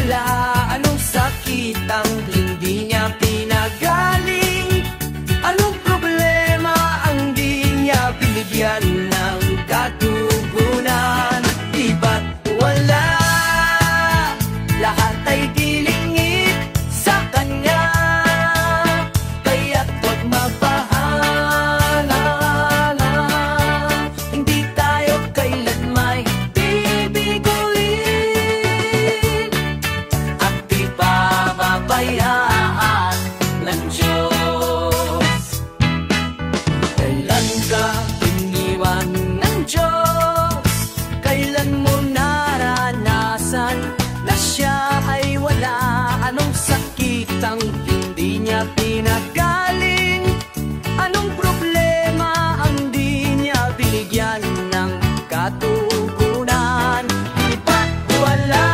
wala anong sakit ang hindi niya pinagaling? Anong problema ang di niya binigyan ng katugunan? Di ba't wala? Lahat ay dilingit sa kanya, kaya't huwag mapahalalang hindi tayo kailan may bibiguin at di pababayaan ng Diyos. Kailan ka iniwan ng Diyos? Kailan mo naranasan na siya ay wala anong sakit ang hindi niya pinagaling? Anong problema ang di niya binigyan ng katugunan? Di ba't wala?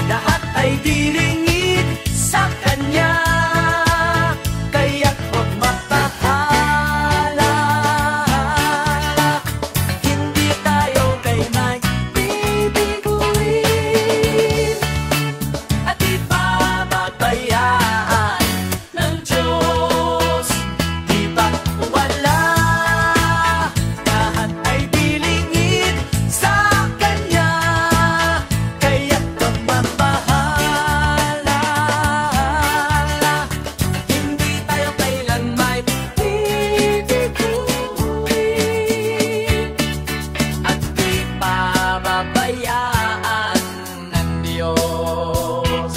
Lahat ay dilingit sa kanya, kaya't huwag mapahalalang hindi tayo kay may bibiguin at di pababayaan ng Diyos. Di ba't wala? Lahat ay dilingit sa kanya, kaya't huwag mapahalalang hindi tayo kailan may bibiguin at di pababayaan ng Diyos.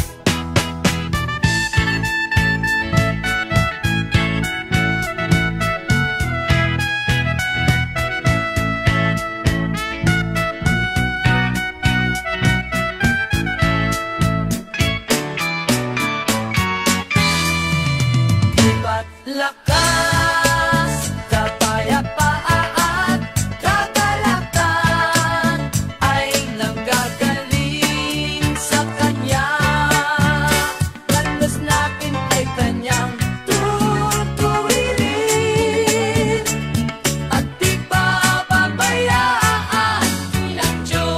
Di ba't lakas, kapayapaan, kagalakan ay nanggagaling sa kanya? Landas natin ay kanyang tutuwirin at di pababayaan ng Diyos.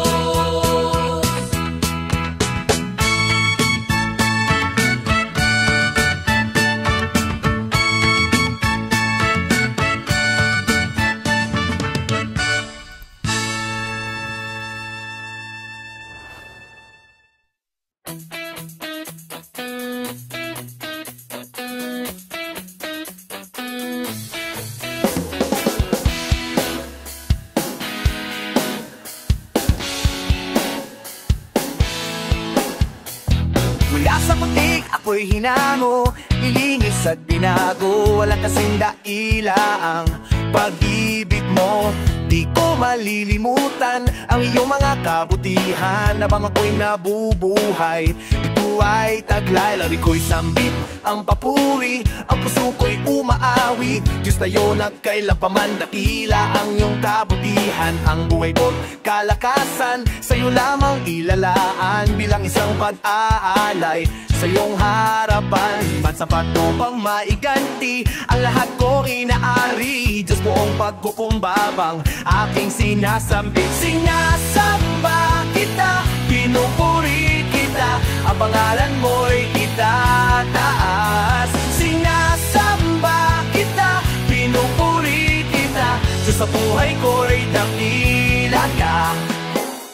Mula sa putik, ako'y hinamo, ilingis at binago. Walang kasing daila ang pag-ibig mo. Di ko malilimutan ang iyong mga kabutihan. Habang ako'y nabubuhay, ito ay taglay. Lari ko'y sambit, ang papuri, ang puso ko'y umaawi. Diyos tayo na kailan pa man dakila ang iyong kabutihan. Ang buhay ko't kalakasan, sa'yo lamang ilalaan bilang isang pag-aalay. Sa iyong harapan, man sapat mo pang maiganti ang lahat ko inaari. Diyos buong pagkukumbabang aking sinasambit. Sinasamba kita, pinupuri kita, ang pangalan mo'y itataas. Sinasamba kita, pinupuri kita, Diyos sa buhay ko'y dakila ka.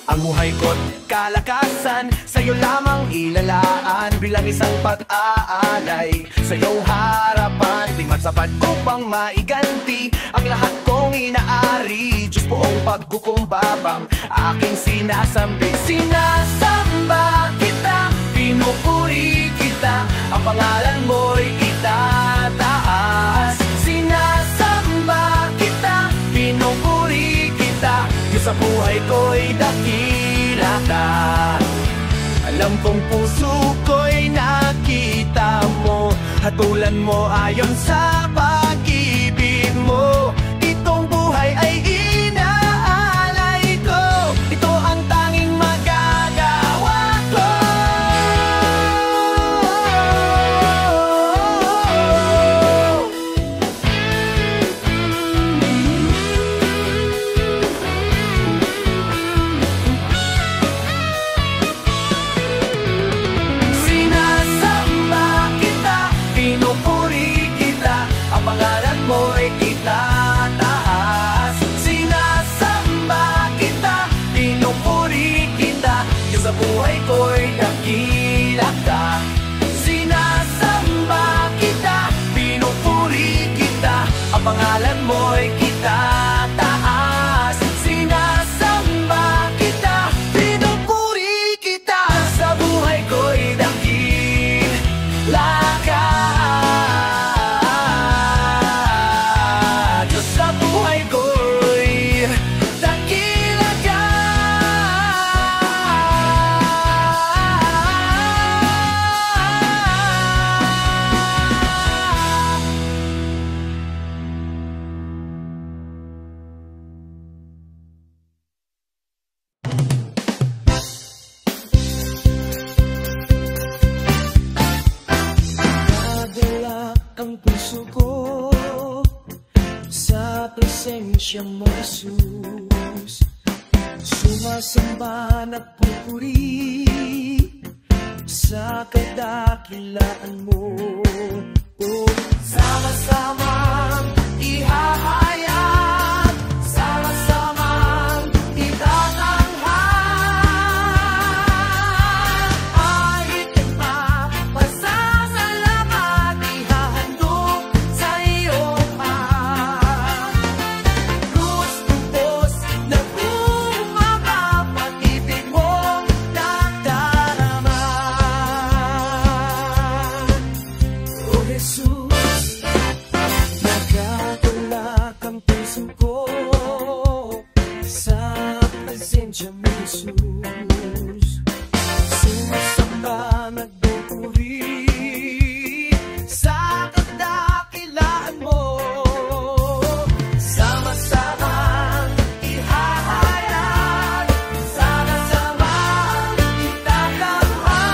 Ang buhay ko't kalakasan, sa'yo lamang ilalaan bilang isang pag-aalay. Sa iyong harapan, di man sapat ko pang maiganti ang lahat kong inaari. Diyos buong pagkukumbabang aking sinasambit. Sinasamba kita, pinupuri kita, ang pangalan mo'y itataas. Sinasamba kita, pinupuri kita, Diyos sa buhay ko'y dakila ka. Alam kong puso ko'y nakita mo, hatulan mo ayon sa pag-ibig mo. Itong buhay ay inaalay ko, ito ang tanging magagawa ko. ko'y dakila ka. Sinasamba kita, pinupuri kita, ang pangalan mo'y kitataas. Sinasamba kita, pinupuri kita, sa buhay ko'y dakila ka. Diyos, sa buhay ko'y dakila ka. Nadala ang puso ko sa presensya mo, Jesus. Sumasamba, nagpupuri sa kadakilaan mo. Oh, sama-samang ihahayag, sama-samang itatanghal. Kahit mapasasalamat, ihahandog sa iyo pa. Lubos-lubos na bumaba, pag-ibig mong nadarama. O Jesus, nagkatulak ang puso ko sa presensya mo, Jesus. Sumasamba, nagpupuri sa kadakilaan mo. Sama-samang ihahayag, sama-samang itatanghal.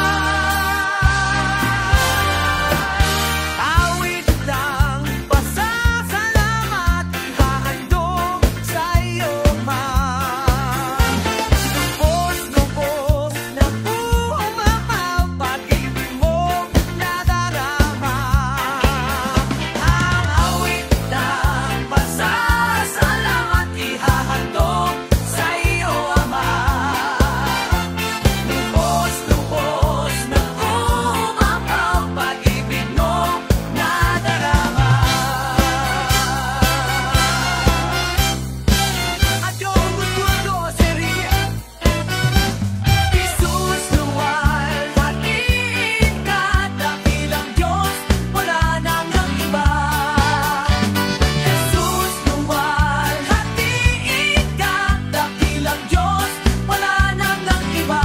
Awit ng pasasalamat, ihahandog sa iyo man. Lubos-lubos na bumabaw, pag-ibig mong nadarama. Ang awit ng pasasalamat, ihahandog sa iyo, Ama. Lubos-lubos na bumabaw, pag-ibig mong nadarama. At yung mundo sería Jesus, luwalhatiin ka, dakilang Diyos, wala nang ang iba. Jesus, luwalhatiin ka, dakilang Diyos, wala nang ang iba.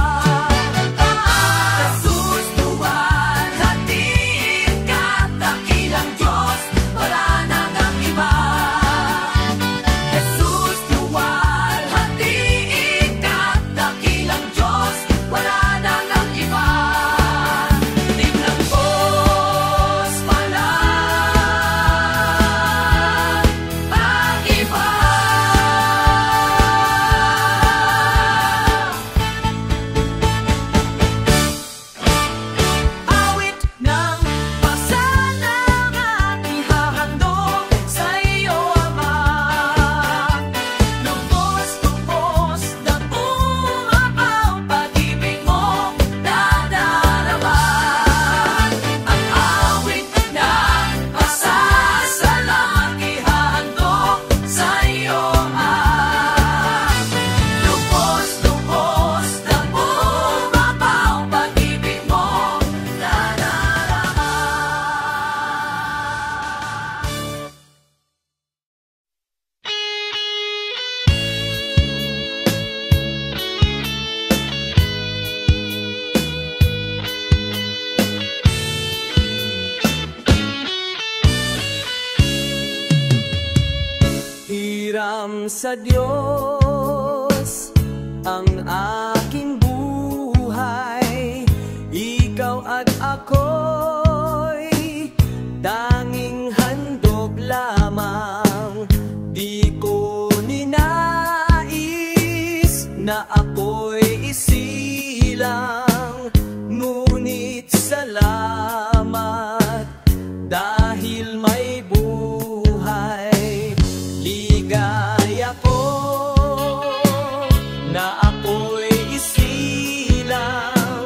Jesus, luwalhatiin ka, dakilang Diyos, wala nang ang iba. Jesus, luwalhatiin ka, dakilang Diyos, wala nang ang iba. Tingnan Diyos pala ang iba. Awit ng pasalamat, ihahandog sa iyo, Ama. Lubos-lubos na bumabaw, pag-ibig mo nadaraman. Ang awit ng pasasalamat, ihahandog sa iyo, Ama. Lubos-lubos na bumabaw, pag-ibig mo nadaraman. Hiram sa Diyos ang aking buhay, ikaw at ako'y tanging handog lamang. Di ko ninais na ako'y isilang, ngunit salamat dahil may buhay. Ligaya ko na ako'y isilang,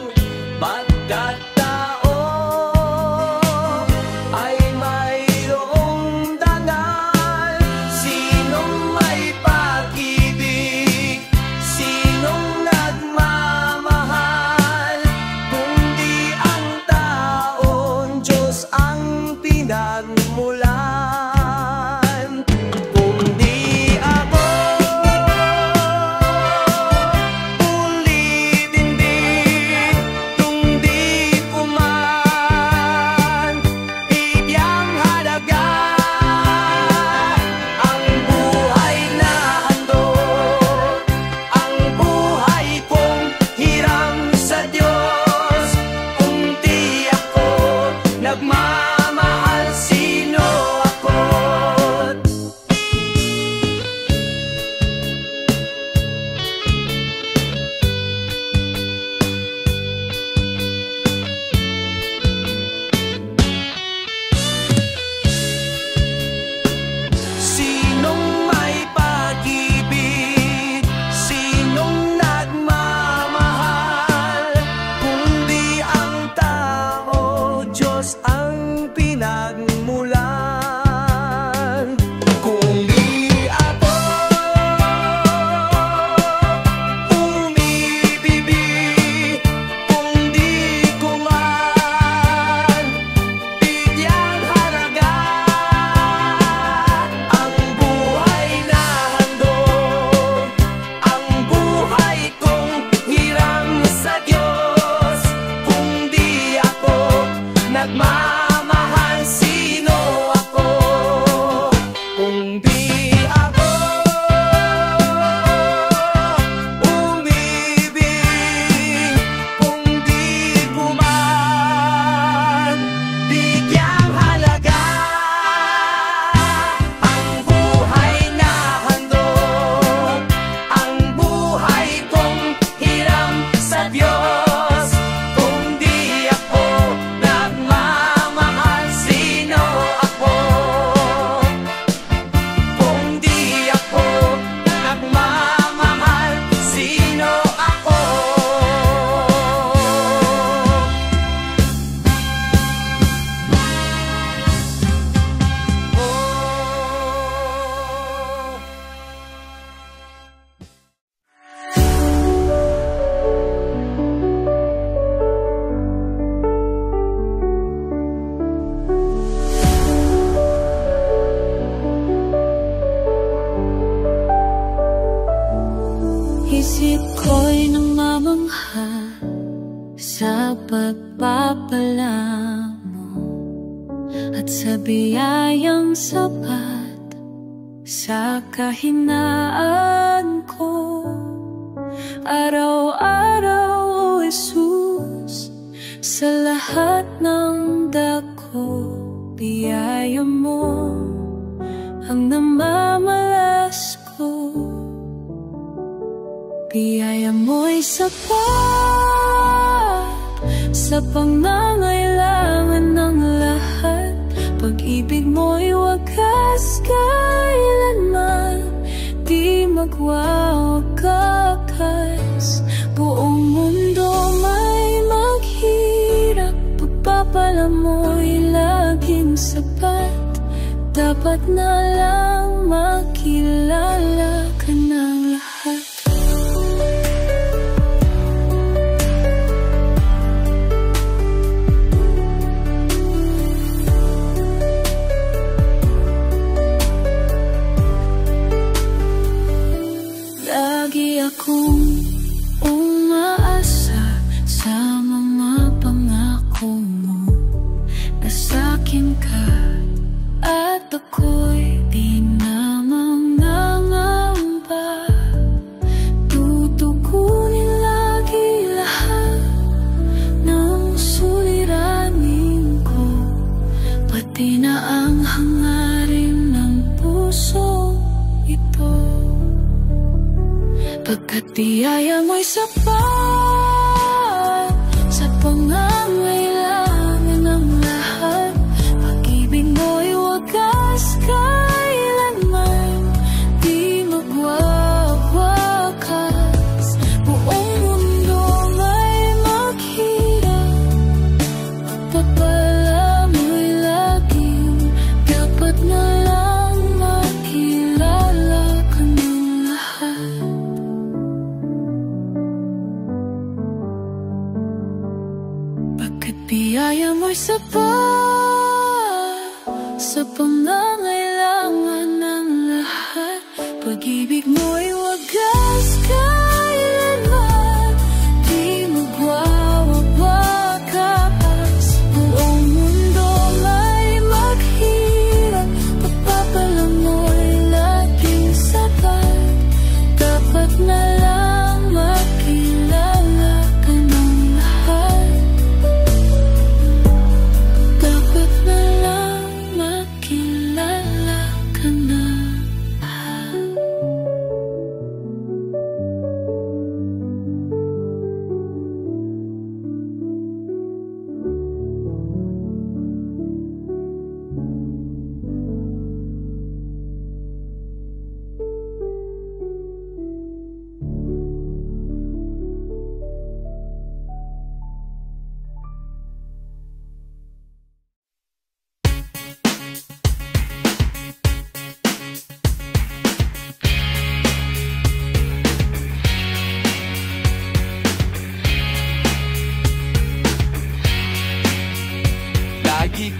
sa pagpapala mo at sa biyayang sapat sa kahinaan ko. Araw-araw, O Jesus, sa lahat ng dako, biyaya mo ang namamalas ko. Biyaya mo'y sapat sa pangangailangan ng lahat. Pag-ibig mo'y wagas, kailanman di magwawakas. Buong mundo may maghirap, pagpapala mo'y laging sapat. Dapat na lang makilala ka ng lahat. Lagi akong umaasa sa mga pangako mo na sa'kin ka, at ako'y di na mangangamba. Tutugunin lagi lahat ng suliranin ko, pati na ang hangarin ng puso ito. Pagkat biyaya mo'y sapat sa pangangailangan ng lahat. Pag-ibig mo'y wagas, kailanman di magwawakas. Buong mundo may maghirap, pagpapala mo'y laging dapat na lang makilala ka ng lahat. Pagkat biyaya mo'y sapat sa pangangailangan ng lahat. Pag-ibig mo'y wagas, kailanman di magwawakas. Buong mundo may maghirap, pagpapala mo'y laging sapat. Dapat na lang makilala ka ng lahat. Dapat na lang makilala ka ng lahat.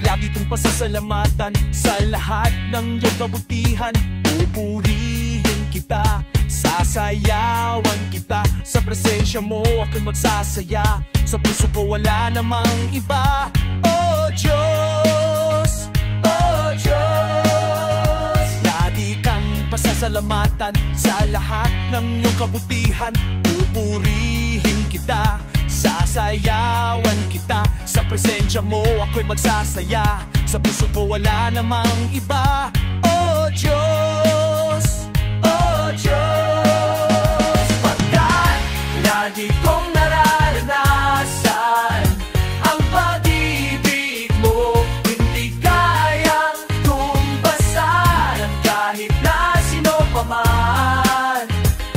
Lagi kong pasasalamatan sa lahat ng iyong kabutihan. Pupurihin kita, sasayawan kita. Sa presensya mo ako'y magsasaya. Sa puso ko wala namang iba. Oh Diyos, oh Diyos. Lagi kang pasasalamatan sa lahat ng iyong kabutihan. Pupurihin kita, sasayawan kita. Sa presensya mo ako'y magsasaya. Sa puso ko wala namang iba. Oh Diyos, oh Diyos. Pagkat lagi kong nararanasan ang pag-ibig mo, hindi kayang tumbasan kahit na sino pa man.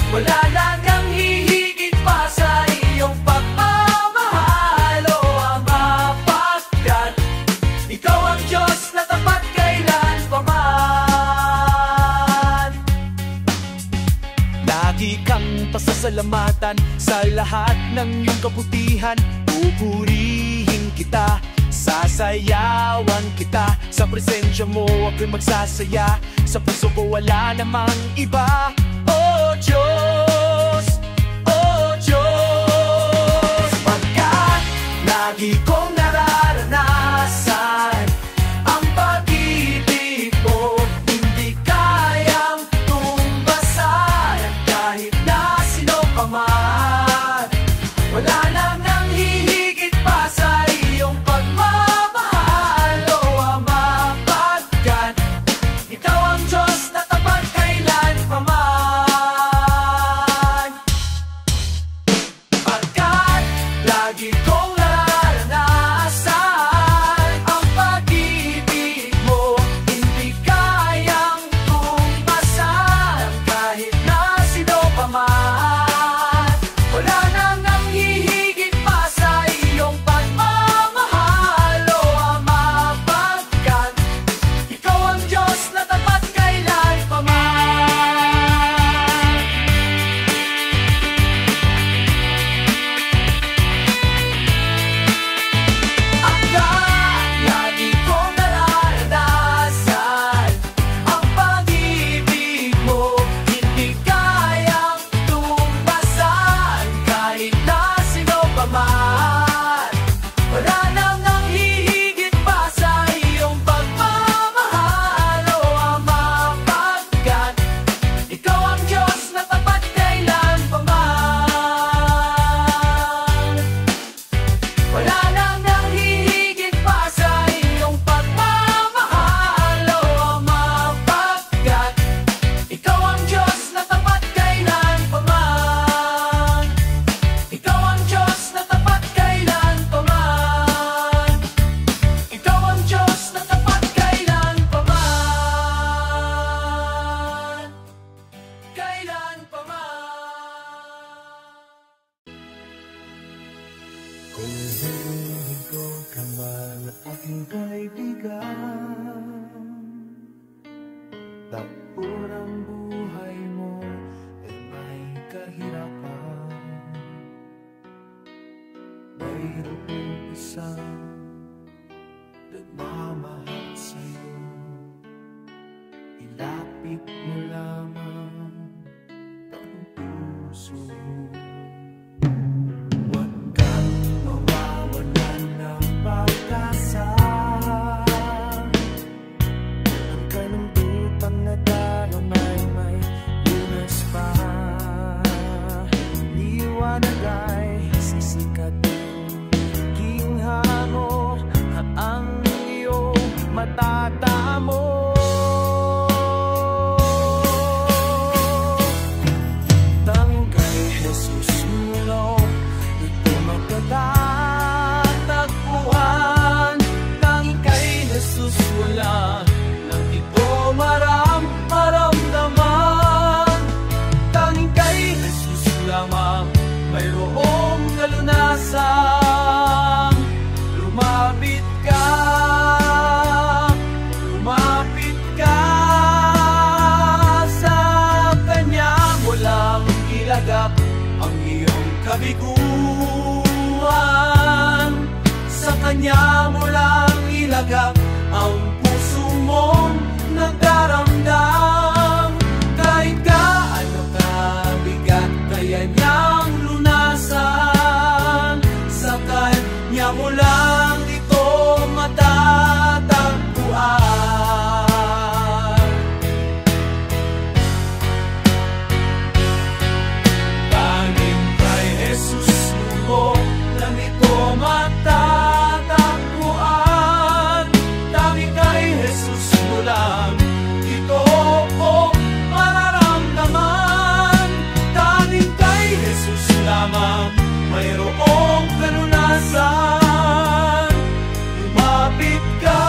Wala lang ang hihigit pa sa iyong pagmamahal, o Ama, pagkat ikaw ang Diyos na tapat kailan pa man. Lagi kang pasasalamatan sa lahat ng iyong kabutihan. Pupurihin kita, sasayawan kita. Sa presensya mo ako'y magsasaya. Sa puso ko wala namang iba. Oh Diyos, oh Diyos. Pagkat Lagi kong nararanasan ang pag-ibig mo. Hindi kayang tumbasan kahit na sino pa man. Wala nang nanghihigit pa sa iyong pagmamahal, o Ama, pagkat ikaw ang Diyos na tapat kailan pa man. Pagkat lagi kong nararanasan ang pag-ibig mo. Hindi kayang tumbasan kahit na sino pa man. Wala nang nanghihigit pa sa iyong pagmamahal, o Ama, pagkat ikaw ang Diyos na tapat kailan pa man. Lagi kong nararanasan ang pag-ibig mo. Hindi kayang tumbasan kahit na sino pa man. Wala nang nanghihigit pa sa iyong pagmamahal, o Ama, pagkat ikaw ang Diyos na tapat kailan pa man. Wala nang nanghihigit pa sa iyong pagmamahal, o Ama, pagkat ikaw ang Diyos na tapat kailan pa man. Ikaw ang Diyos na tapat kailan pa man. Ikaw ang Diyos na tapat kailan pa man. Kailan pa man. Kung hinihin ko ka man, aking kaibigan, tapos ang buhay mo ay may kahirapan. Mayroong isang nagmamahal sa'yo, ilapit mo lamang ang puso. Huwag kang mawawalan ng pag-asa. Ang kalungkutan na daramay may lunas pa. Liwanag ay sisikat ng ginhawa, ang iyong matatamo. Tanging kay Jesus mo ito magtatagpuan. Tanging kay Jesus wala nang ito maramdaman. Tanging kay Jesus lamang mayroong kalunasan. Lumapit ka, lumapit ka sa Kanya mo lang ilagak ang iyong kabiguan. Sa Kanya mo lang ilagak ang puso mong nagdaramdam. Kahit gaano kabigat kaya niyang lunasan. Sa Kanya mo lang ito matatagpuan. Tanging kay Jesus mo lang ito matatagpuan. Tanging kay Jesus mo lang ito mararamdaman. Tanging kay Jesus lamang mayroong kalunasan. Lumapit ka,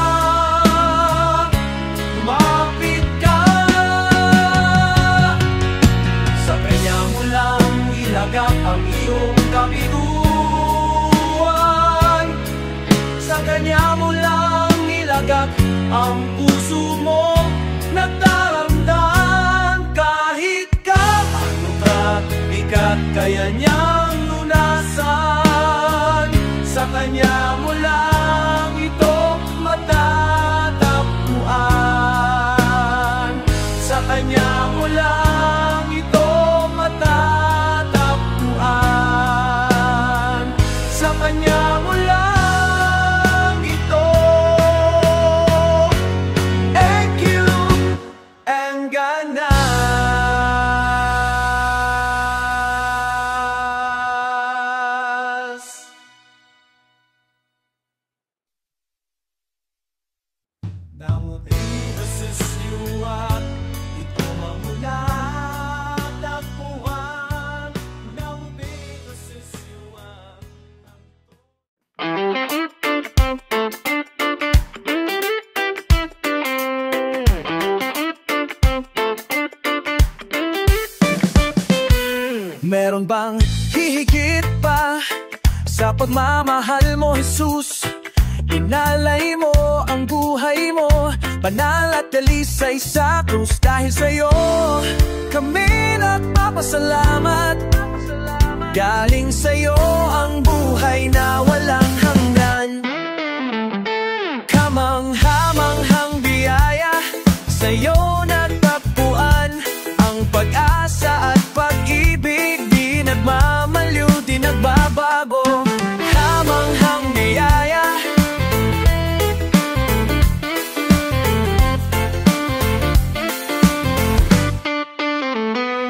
lumapit ka. Sa Kanya mo lang ilagak ang iyong kabiguan. Sa Kanya mo lang ilagak ang puso mo nagdaramdam. Kahit gaano kabigat kaya niyang lunasan. Sa Kanya mo lang ito matatagpuan. Sa Kanya mo lang ito matatagpuan. Sa Kanya mo lang Namuti nasisiwat, ito mamula tagpuan. Namuti nasisiwat. Meron bang hihigit pa sa pagmamahal mo, Jesus? Inalay mo ang buhay mo, banal at dalisay sa krus. Dahil sa'yo kami nagpapasalamat. Galing sa'yo ang buhay na walang hanggan. Kamanghamanghang biyaya, sa'yo nagtagpuan ang pag-asa at pag-ibig. Di nagmamaliw, di nagbabago. Hamanghang biyaya,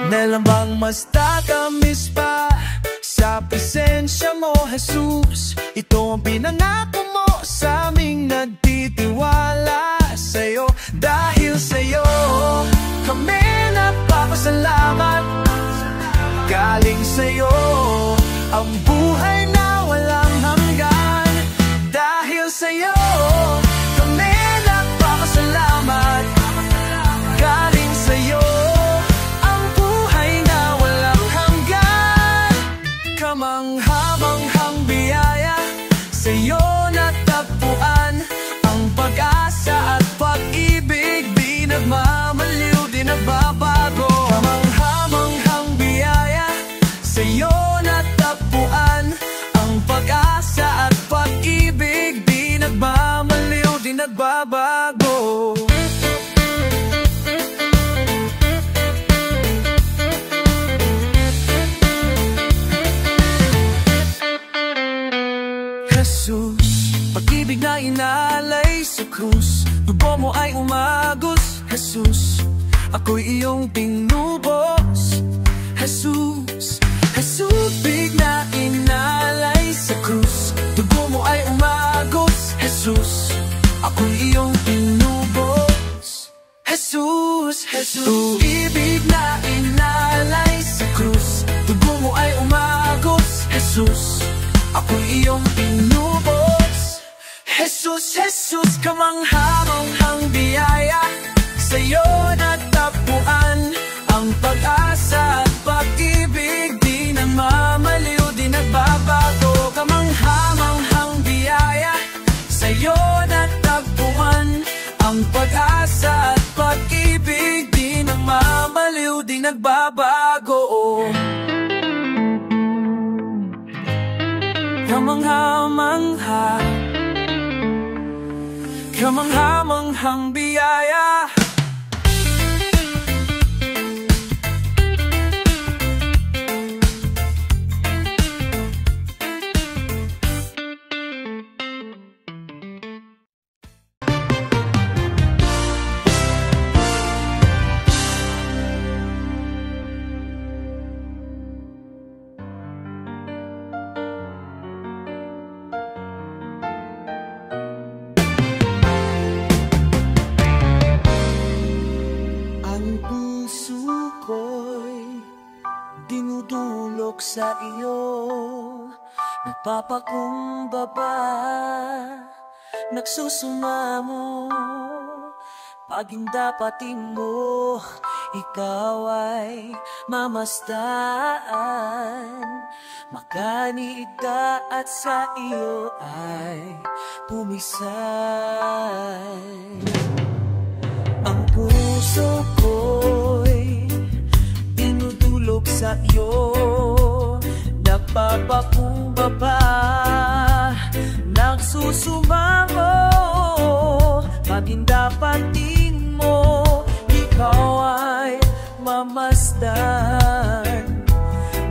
meron bang mas tatamis pa sa presensya mo, Jesus? Ito ang pinangako mo sa aming nagtitiwala sa'yo. Dahil sa'yo kami nagpapasalamat. Galing sa'yo ang buhay na walang hanggan. Dahil sa'yo kami nagpapasalamat. Galing sa'yo ang buhay na walang hanggan. Kamanghamanghang biyaya, sa'yo natagpuan ang pag-asa at pag-ibig. Di nagmamaliw, di nagbabago. Kamanghamanghang biyaya, sa'yo natagpuan ang pag-asa at pag-ibig. Di nagmamaliw, di nagbabago. Jesus, pag-ibig na inalay sa krus, dugo mo ay umagos. Jesus, ako'y iyong pinubos. Jesus, Jesus, pag-ibig na inalay sa krus, dugo mo ay umagos. Jesus, ako'y iyong pinubos. Jesus, Jesus, pag-ibig na inalay sa krus, dugo mo ay umagos. Jesus, ako'y iyong pinubos. Jesus, Jesus, kamanghamanghang biyaya, sa'yo natagpuan ang pag-asa at pag-ibig. Di nagmamaliw, di nagbabago. Kamanghamanghang biyaya, sa'yo natagpuan ang pag-asa at pag-ibig. Di nagmamaliw, di nagbabago. Kamangha-mangha, kamangha-manghang biyaya. Sa iyo nagpapakumbaba, nagsusumamo. Pagindapatin mo, ikaw ay mamasdan. Makaniig ka at sa iyo ay pumisan. Ang puso ko'y dinudulog sa iyo, nagpapakumbaba, nagsusumamo. Pagindapatin mo, ikaw ay mamasdan.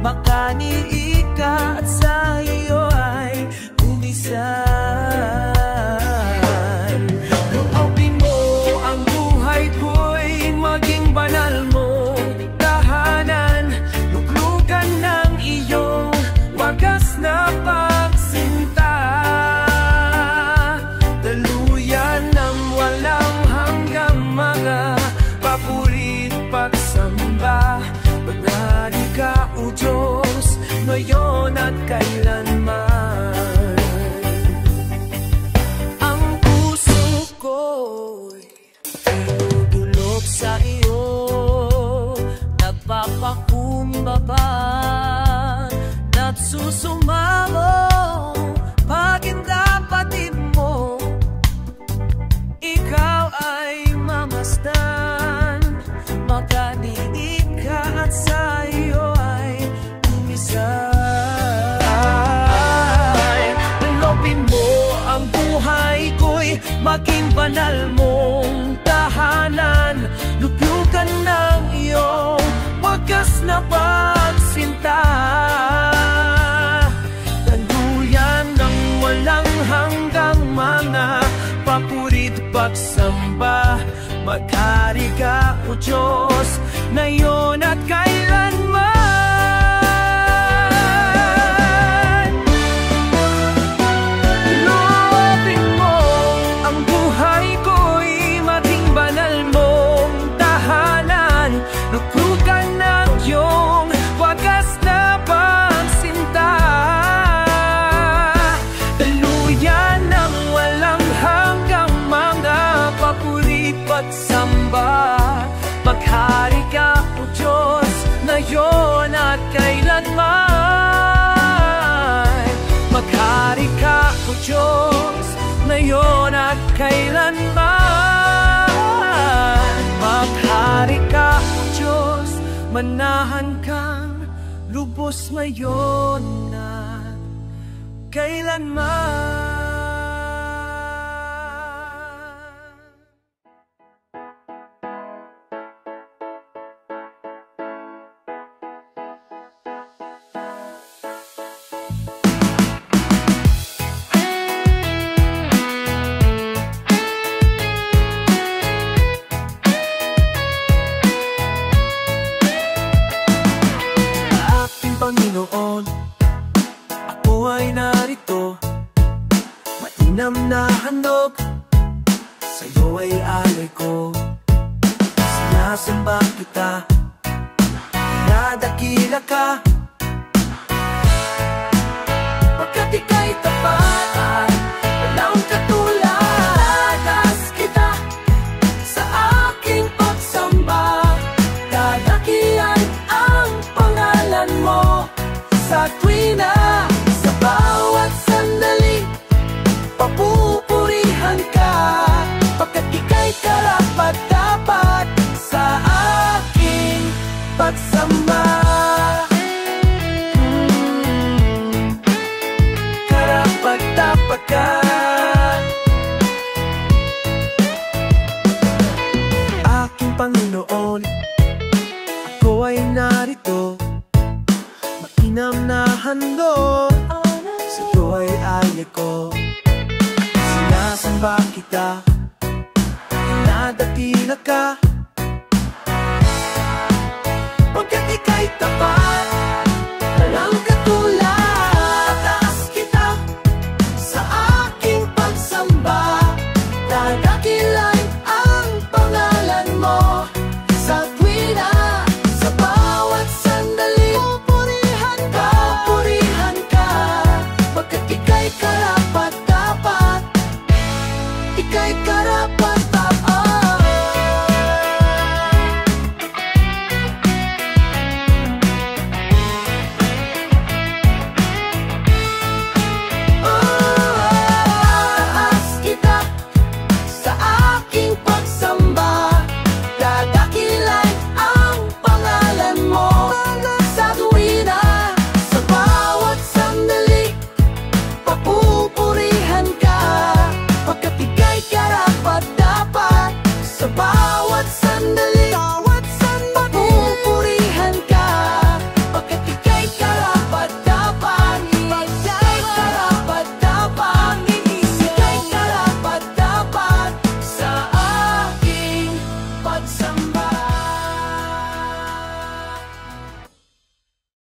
Makaniig ka at sa iyo ay pumisan. Luopin mo ang buhay ko'y maging banal mo tahanan. Luglugan ng iyong wagas na pagsinta. maging banal mong tahanan. Lupyukan ng iyong wagas na pagsinta, daluyan ng walang hanggang mga papurit pagsamba. Maghari ka, O Diyos, ngayon at kailanman. Loobin mo ang buhay ko'y maging banal mong tahanan. Luplukan ng iyong wagas na pagsinta, daluyan ng walang hanggang mga papurit pagsamba. Maghari ka, O Diyos, ngayon at kailanman. Maghari ka, O Diyos, ngayon at kailanman. Maghari ka, O Diyos, manahan kang lubos ngayon at kailanman. Panginoon, ako ay narito, mainam na handog, sa'yo ay alay ko. Sinasamba kita, nadakila ka, pagkat ika'y tapat at walang katulad. Taas kita sa aking pagsamba, dadakian ang pangalan mo sa tuwina, sa bawat sandali. Papupurihan ka, pagkat ika'y karapat-dapat sa aking pagsamba. Karapat-dapat ka. Aking Panginoon, ako ay narito, mainam na handog, sa'yo ay alay ko. Sinasamba kita, nadakila ka,